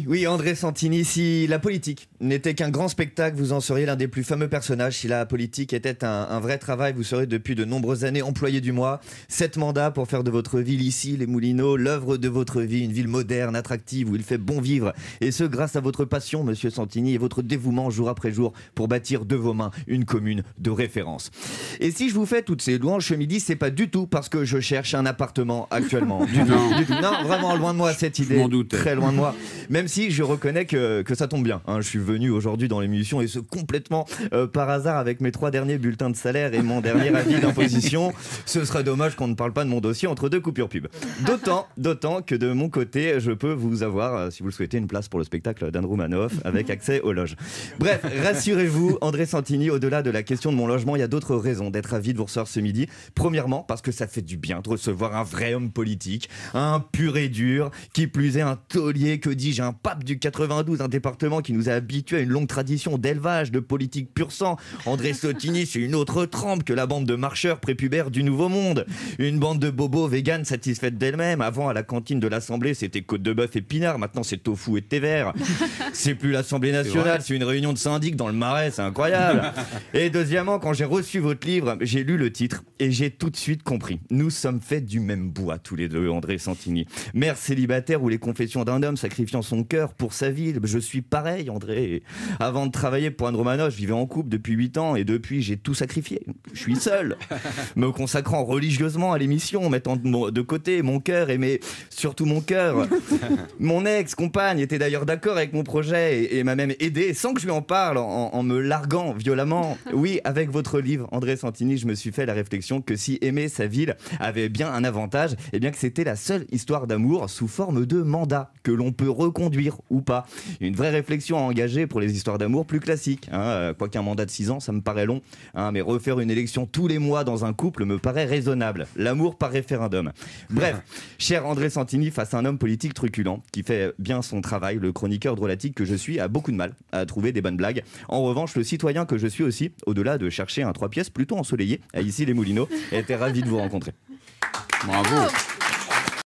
Oui, André Santini, si la politique n'était qu'un grand spectacle, vous en seriez l'un des plus fameux personnages. Si la politique était un vrai travail, vous serez depuis de nombreuses années employé du mois. 7 mandats pour faire de votre ville ici, les Moulineaux, l'œuvre de votre vie, une ville moderne, attractive, où il fait bon vivre. Et ce, grâce à votre passion, monsieur Santini, et votre dévouement jour après jour pour bâtir de vos mains une commune de référence. Et si je vous fais toutes ces louanges ce midi, c'est pas du tout parce que je cherche un appartement actuellement. Du tout. Non, vraiment, loin de moi cette idée. Je m'en doutais. Très loin de moi. Même si je reconnais que ça tombe bien. Hein. Je suis venu aujourd'hui dans l'émission et ce complètement par hasard avec mes 3 derniers bulletins de salaire et mon dernier avis d'imposition. Ce serait dommage qu'on ne parle pas de mon dossier entre 2 coupures pub. D'autant que de mon côté, je peux vous avoir, si vous le souhaitez, une place pour le spectacle d'Anne Roumanoff avec accès aux loges. Bref, rassurez-vous, André Santini, au-delà de la question de mon logement, il y a d'autres raisons d'être ravi de vous recevoir ce midi. Premièrement, parce que ça fait du bien de recevoir un vrai homme politique, un pur et dur, qui plus est un taulier, que dis-je, un pape du 92, un département qui nous a habitués à une longue tradition d'élevage, de politique pur sang. André Santini, c'est une autre trempe que la bande de marcheurs prépubères du Nouveau Monde. Une bande de bobos véganes satisfaites d'elles-mêmes. Avant, à la cantine de l'Assemblée, c'était côte de bœuf et pinard. Maintenant, c'est tofu et thé vert. C'est plus l'Assemblée nationale, c'est une réunion de syndic dans le Marais, c'est incroyable. Et deuxièmement, quand j'ai reçu votre livre, j'ai lu le titre et j'ai tout de suite compris. Nous sommes faits du même bois, tous les deux, André Santini. Mère célibataire ou les confessions d'un homme sacrifiant son cœur pour sa ville. Je suis pareil, André. Avant de travailler pour Anne Romanoff, je vivais en couple depuis 8 ans et depuis, j'ai tout sacrifié. Je suis seul, me consacrant religieusement à l'émission, mettant de côté mon cœur et surtout mon cœur. Mon ex-compagne était d'ailleurs d'accord avec mon projet et m'a même aidé, sans que je lui en parle, en me larguant violemment. Oui, avec votre livre, André Santini, je me suis fait la réflexion que si aimer sa ville avait bien un avantage, eh bien que c'était la seule histoire d'amour sous forme de mandat, que l'on peut reconduire ou pas. Une vraie réflexion à engager pour les histoires d'amour plus classiques. Quoiqu'un mandat de 6 ans, ça me paraît long. Mais refaire une élection tous les mois dans un couple me paraît raisonnable. L'amour par référendum. Bref, cher André Santini, face à un homme politique truculent qui fait bien son travail, le chroniqueur drôlatique que je suis a beaucoup de mal à trouver des bonnes blagues. En revanche, le citoyen que je suis aussi, au-delà de chercher un 3 pièces plutôt ensoleillé, à ici les Moulineaux, était ravi de vous rencontrer. Bravo.